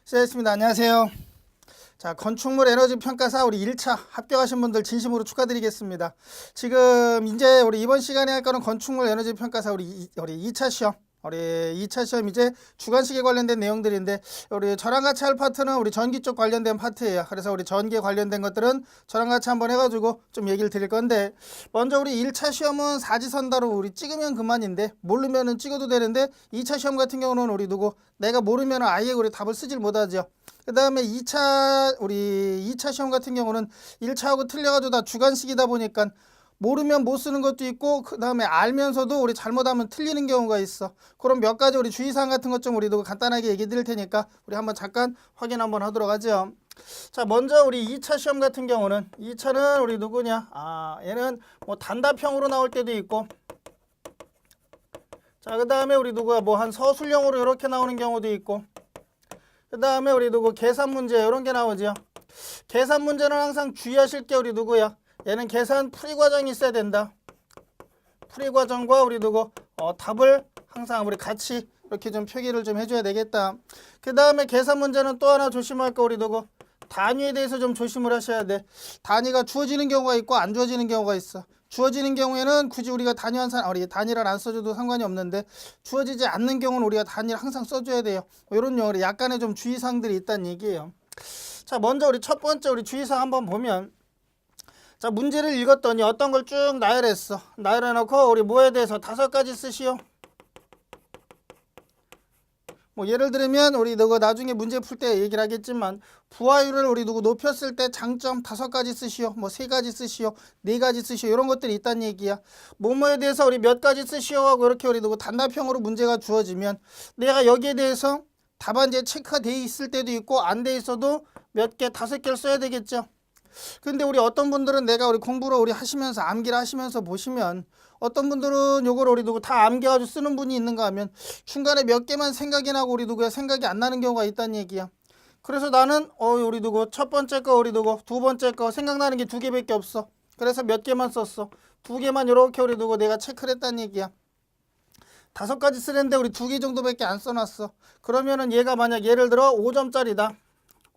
시작했습니다. 안녕하세요. 자, 건축물 에너지 평가사 우리 1차 합격하신 분들 진심으로 축하드리겠습니다. 지금 이제 우리 이번 시간에 할 거는 건축물 에너지 평가사 우리 2차 시험. 우리 2차 시험 이제 주관식에 관련된 내용들인데, 우리 저랑 같이 할 파트는 우리 전기 쪽 관련된 파트예요. 그래서 우리 전기에 관련된 것들은 저랑 같이 한번 해가지고 좀 얘기를 드릴 건데, 먼저 우리 1차 시험은 사지선다로 우리 찍으면 그만인데, 모르면은 찍어도 되는데, 2차 시험 같은 경우는 우리 누구 내가 모르면 아예 우리 답을 쓰질 못하죠. 그 다음에 2차 시험 같은 경우는 1차하고 틀려가지고 다 주관식이다 보니까 모르면 못 쓰는 것도 있고, 그 다음에 알면서도 우리 잘못하면 틀리는 경우가 있어. 그럼 몇 가지 우리 주의사항 같은 것 좀 우리도 간단하게 얘기 드릴 테니까 우리 한번 잠깐 확인 한번 하도록 하죠. 자, 먼저 우리 2차 시험 같은 경우는 2차는 우리 누구냐? 얘는 뭐 단답형으로 나올 때도 있고, 자, 그 다음에 우리 누구야? 뭐 한 서술형으로 이렇게 나오는 경우도 있고, 그 다음에 우리 누구 계산 문제 이런 게 나오죠. 계산 문제는 항상 주의하실 게 우리 누구야? 얘는 계산 풀이 과정이 있어야 된다. 풀이 과정과 우리 누구 답을 항상 우리 같이 이렇게 좀 표기를 좀 해줘야 되겠다. 그 다음에 계산 문제는 또 하나 조심할 거 우리 누구 단위에 대해서 좀 조심을 하셔야 돼. 단위가 주어지는 경우가 있고 안 주어지는 경우가 있어. 주어지는 경우에는 굳이 우리가 단위를 안 써줘도 상관이 없는데, 주어지지 않는 경우는 우리가 단위를 항상 써줘야 돼요. 이런 경우에 약간의 좀 주의사항들이 있다는 얘기예요. 자, 먼저 우리 첫 번째 우리 주의사항 한번 보면, 자, 문제를 읽었더니 어떤 걸 쭉 나열했어. 나열해놓고 우리 뭐에 대해서 5가지 쓰시오. 뭐 예를 들면 우리 누구 나중에 문제 풀 때 얘기를 하겠지만, 부하율을 우리 누구 높였을 때 장점 5가지 쓰시오. 뭐 3가지 쓰시오. 4가지 쓰시오. 이런 것들이 있다는 얘기야. 뭐뭐에 대해서 우리 몇 가지 쓰시오 하고 이렇게 우리 누구 단답형으로 문제가 주어지면, 내가 여기에 대해서 답안지에 체크가 돼 있을 때도 있고 안 돼 있어도 몇 개 5개를 써야 되겠죠. 근데 우리 어떤 분들은 내가 우리 공부를 우리 하시면서 암기를 하시면서 보시면, 어떤 분들은 요걸 우리 누구 다 암기해가지고 쓰는 분이 있는가 하면 중간에 몇 개만 생각이 나고 우리 누구야 생각이 안 나는 경우가 있다는 얘기야. 그래서 나는 우리 누구 첫 번째 거 우리 누구 두 번째 거 생각나는 게 2개밖에 없어. 그래서 몇 개만 썼어. 2개만 이렇게 우리 누구 내가 체크를 했다는 얘기야. 5가지 쓰는데 우리 2개 정도밖에 안 써놨어. 그러면은 얘가 만약 예를 들어 5점짜리다.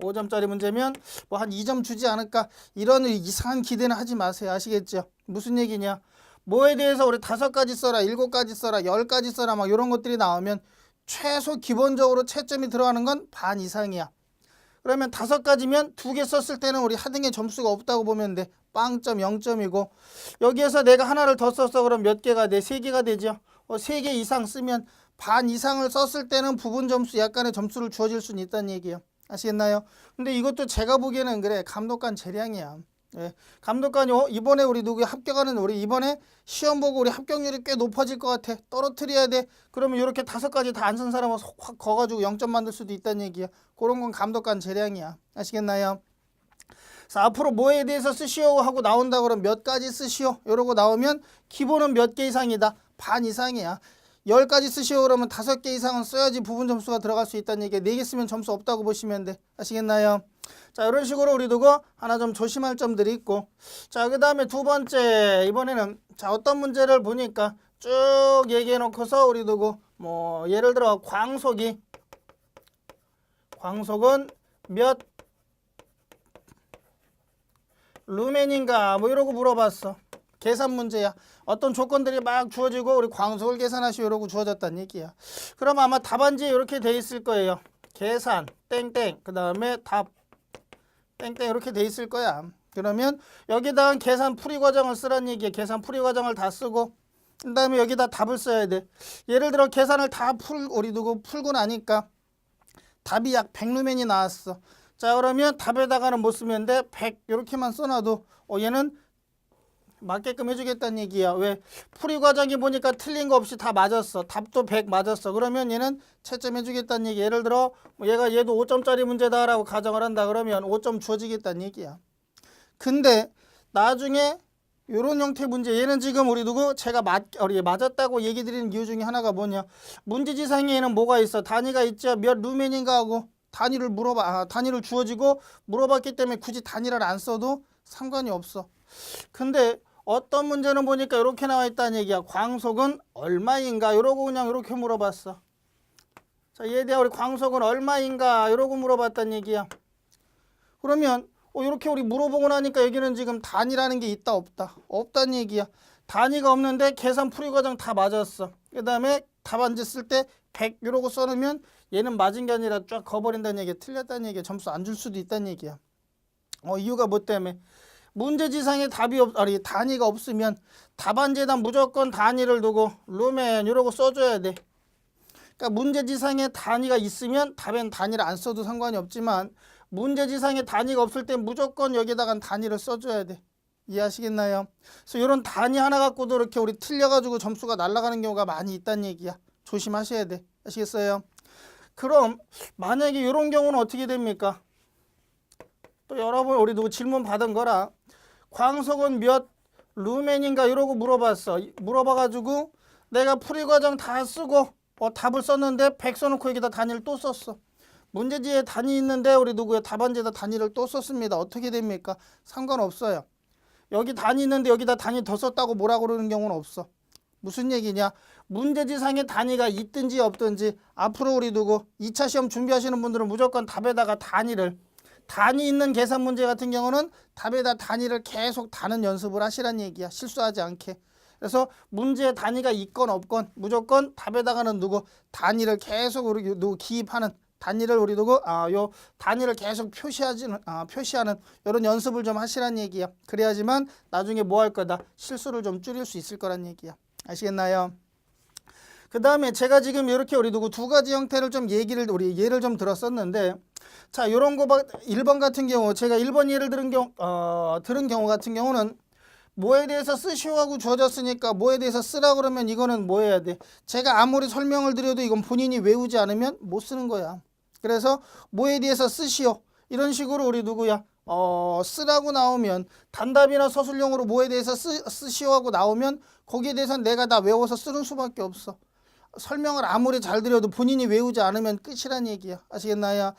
5점짜리 문제면 뭐 한 2점 주지 않을까, 이런 이상한 기대는 하지 마세요. 아시겠죠? 무슨 얘기냐? 뭐에 대해서 우리 5가지 써라, 7가지 써라, 10가지 써라 막 이런 것들이 나오면 최소 기본적으로 채점이 들어가는 건 반 이상이야. 그러면 5가지면 2개 썼을 때는 우리 하등의 점수가 없다고 보면 돼. 빵점 0점이고, 여기에서 내가 하나를 더 썼어. 그럼 몇 개가 돼? 3개가 되죠. 3개 이상 쓰면 반 이상을 썼을 때는 부분 점수 약간의 점수를 주어질 수는 있다는 얘기예요. 아시겠나요? 근데 이것도 제가 보기에는 그래, 감독관 재량이야. 예, 감독관이 이번에 우리 누구 합격하는 우리 이번에 시험 보고 우리 합격률이 꽤 높아질 것 같아. 떨어뜨려야 돼. 그러면 이렇게 5가지 다 안 쓴 사람은 확 거가지고 0점 만들 수도 있다는 얘기야. 그런 건 감독관 재량이야. 아시겠나요? 그래서 앞으로 뭐에 대해서 쓰시오 하고 나온다 그러면 몇 가지 쓰시오 이러고 나오면 기본은 몇 개 이상이다. 반 이상이야. 10가지 쓰시오 그러면 5개 이상은 써야지 부분 점수가 들어갈 수 있다는 얘기야. 4개 쓰면 점수 없다고 보시면 돼. 아시겠나요? 자, 이런 식으로 우리 두고 하나 좀 조심할 점들이 있고, 자, 그 다음에 두 번째 이번에는 자 어떤 문제를 보니까 쭉 얘기해 놓고서 우리 두고 뭐 예를 들어 광속은 몇 루멘인가 뭐 이러고 물어봤어. 계산 문제야. 어떤 조건들이 막 주어지고 우리 광속을 계산하시오 이러고 주어졌다는 얘기야. 그럼 아마 답안지에 이렇게 돼 있을 거예요. 계산 땡땡 그 다음에 답 땡땡 이렇게 돼 있을 거야. 그러면 여기다가 계산 풀이 과정을 쓰란 얘기야. 계산 풀이 과정을 다 쓰고 그 다음에 여기다 답을 써야 돼. 예를 들어 계산을 다 풀고 나니까 답이 약 100루멘이 나왔어. 자, 그러면 답에다가는 못 쓰면 돼. 100 이렇게만 써놔도 얘는 맞게끔 해주겠다는 얘기야. 왜? 풀이 과정이 보니까 틀린 거 없이 다 맞았어. 답도 100 맞았어. 그러면 얘는 채점 해주겠다는 얘기. 예를 들어 얘도 5점짜리 문제다라고 가정을 한다 그러면 5점 주어지겠다는 얘기야. 근데 나중에 이런 형태 문제, 얘는 지금 우리 누구 제가 맞았다고 얘기 드리는 이유 중에 하나가 뭐냐, 문제지상에는 뭐가 있어? 단위가 있죠. 몇 루멘인가 하고 단위를 주어지고 물어봤기 때문에 굳이 단위를 안 써도 상관이 없어. 근데 어떤 문제는 보니까 이렇게 나와 있다는 얘기야. 광속은 얼마인가 이러고 그냥 이렇게 물어봤어. 자, 자, 얘에 대한 우리 광속은 얼마인가 이러고 물어봤단 얘기야. 그러면 이렇게 우리 물어보고 나니까 여기는 지금 단위라는 게 있다 없다? 없다는 얘기야. 단위가 없는데 계산 풀이 과정 다 맞았어. 그 다음에 답안지 쓸 때 100 이러고 써놓으면 얘는 맞은 게 아니라 쫙 거버린다는 얘기야. 틀렸다는 얘기야. 점수 안 줄 수도 있다는 얘기야. 이유가 뭐 때문에? 문제지상에 단위가 없으면 답안지에다 무조건 단위를 두고 루멘 이러고 써줘야 돼. 그러니까 문제지상에 단위가 있으면 답엔 단위를 안 써도 상관이 없지만 문제지상에 단위가 없을 때 무조건 여기다가 단위를 써줘야 돼. 이해하시겠나요? 그래서 이런 단위 하나 갖고도 이렇게 우리 틀려가지고 점수가 날아가는 경우가 많이 있다는 얘기야. 조심하셔야 돼. 아시겠어요? 그럼 만약에 이런 경우는 어떻게 됩니까? 또 여러분 우리 누구 질문 받은 거라 광속은 몇 루멘인가 이러고 물어봤어. 물어봐가지고 내가 풀이 과정 다 쓰고 답을 썼는데 100 써놓고 여기다 단위를 또 썼어. 문제지에 단위 있는데 우리 누구의 답안지에다 단위를 또 썼습니다. 어떻게 됩니까? 상관없어요. 여기 단위 있는데 여기다 단위 더 썼다고 뭐라 그러는 경우는 없어. 무슨 얘기냐? 문제지상에 단위가 있든지 없든지 앞으로 우리 누구 2차 시험 준비하시는 분들은 무조건 답에다가 단위 있는 계산 문제 같은 경우는 답에다 단위를 계속 다는 연습을 하시란 얘기야. 실수하지 않게. 그래서 문제에 단위가 있건 없건 무조건 답에다가는 단위를 계속 우리 기입하는 단위를 우리 요 단위를 계속 표시하는 이런 연습을 좀 하시란 얘기야. 그래야지만 나중에 뭐 할 거다? 실수를 좀 줄일 수 있을 거란 얘기야. 아시겠나요? 그 다음에 제가 지금 이렇게 우리 두 가지 형태를 좀 예를 좀 들었었는데, 자, 요런 거 1번 같은 경우 제가 1번 예를 들은 경우 같은 경우는 뭐에 대해서 쓰시오 하고 주어졌으니까 뭐에 대해서 쓰라 그러면 이거는 뭐 해야 돼? 제가 아무리 설명을 드려도 이건 본인이 외우지 않으면 못 쓰는 거야. 그래서 뭐에 대해서 쓰시오 이런 식으로 우리 쓰라고 나오면 단답이나 서술형으로 뭐에 대해서 쓰시오 하고 나오면 거기에 대해서는 내가 다 외워서 쓰는 수밖에 없어. 설명을 아무리 잘 드려도 본인이 외우지 않으면 끝이란 얘기야. 아시겠나요?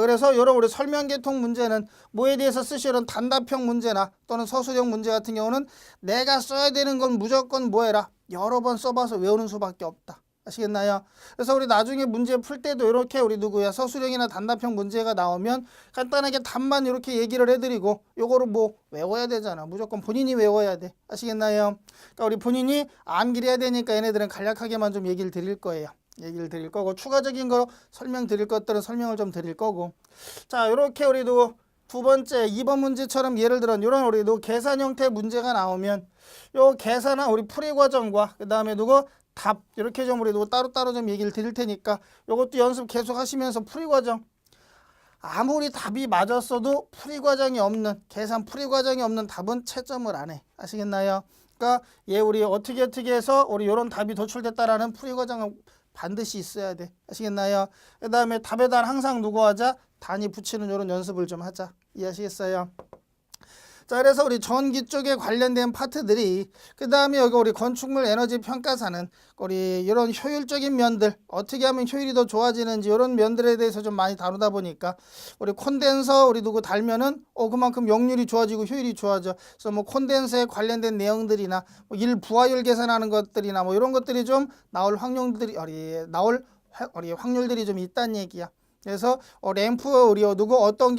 그래서 여러분 우리 설명 계통 문제는 뭐에 대해서 쓰시는 단답형 문제나 또는 서술형 문제 같은 경우는 내가 써야 되는 건 무조건 뭐 해라? 여러 번 써봐서 외우는 수밖에 없다. 아시겠나요? 그래서 우리 나중에 문제 풀 때도 이렇게 우리 서술형이나 단답형 문제가 나오면 간단하게 답만 이렇게 얘기를 해드리고 요거를 뭐 외워야 되잖아. 무조건 본인이 외워야 돼. 아시겠나요? 그러니까 우리 본인이 암기해야 되니까 얘네들은 간략하게만 좀 얘기를 드릴 거예요. 얘기를 드릴 거고 추가적인 거 설명드릴 것들은 설명을 좀 드릴 거고. 자, 이렇게 우리도 두 번째 2번 문제처럼 예를 들어 이런 우리도 계산 형태 문제가 나오면 요 계산한 우리 풀이 과정과 그 다음에 답 이렇게 좀 우리 따로따로 좀 얘기를 드릴 테니까 요것도 연습 계속 하시면서 풀이 과정 아무리 답이 맞았어도 풀이 과정이 없는 계산 풀이 과정이 없는 답은 채점을 안 해. 아시겠나요? 그러니까 우리 어떻게 해서 우리 요런 답이 도출됐다라는 풀이 과정은 반드시 있어야 돼. 아시겠나요? 그 다음에 답에다 항상 하자? 단위 붙이는 요런 연습을 좀 하자. 이해하시겠어요? 자, 그래서 우리 전기 쪽에 관련된 파트들이 그 다음에 여기 우리 건축물 에너지 평가사는 우리 이런 효율적인 면들 어떻게 하면 효율이 더 좋아지는지 이런 면들에 대해서 좀 많이 다루다 보니까 우리 콘덴서 우리 달면은 그만큼 역률이 좋아지고 효율이 좋아져. 그래서 뭐 콘덴서에 관련된 내용들이나 뭐 부하율 계산하는 것들이나 뭐 이런 것들이 좀 나올 확률들이 좀 있다는 얘기야. 그래서 램프 우리 어떤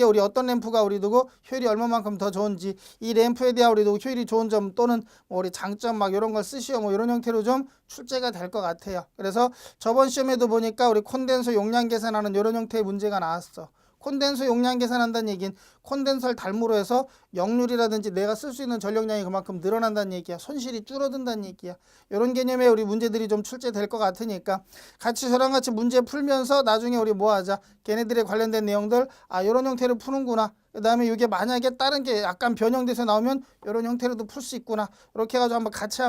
램프가 우리 효율이 얼마만큼 더 좋은지 이 램프에 대한 우리 효율이 좋은 점 또는 뭐 우리 장점 막 이런 걸 쓰시오 뭐 이런 형태로 좀 출제가 될 것 같아요. 그래서 저번 시험에도 보니까 우리 콘덴서 용량 계산하는 이런 형태의 문제가 나왔어. 콘덴서 용량 계산한다는 얘기는 콘덴서를 닮으로 해서 역률이라든지 내가 쓸 수 있는 전력량이 그만큼 늘어난다는 얘기야. 손실이 줄어든다는 얘기야. 이런 개념의 우리 문제들이 좀 출제될 것 같으니까 같이 저랑 같이 문제 풀면서 나중에 우리 뭐 하자. 걔네들에 관련된 내용들 이런 형태로 푸는구나. 그 다음에 이게 만약에 다른 게 약간 변형돼서 나오면 이런 형태로도 풀 수 있구나. 이렇게 해가지고 한번 같이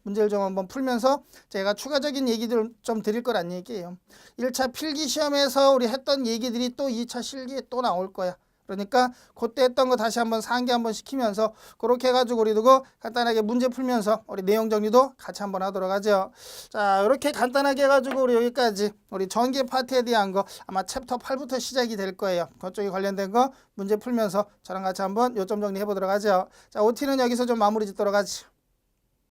문제를 좀 한번 풀면서 제가 추가적인 얘기들을 좀 드릴 거란 얘기예요. 1차 필기 시험에서 우리 했던 얘기들이 또 2차 실기에 또 나올 거야. 그러니까 그때 했던 거 다시 한번 상기 한번 시키면서 그렇게 해가지고 우리 간단하게 문제 풀면서 우리 내용 정리도 같이 한번 하도록 하죠. 자, 이렇게 간단하게 해가지고 우리 여기까지 우리 전기 파트에 대한 거 아마 챕터 8부터 시작이 될 거예요. 그쪽에 관련된 거 문제 풀면서 저랑 같이 한번 요점 정리해 보도록 하죠. 자, OT는 여기서 좀 마무리 짓도록 하죠.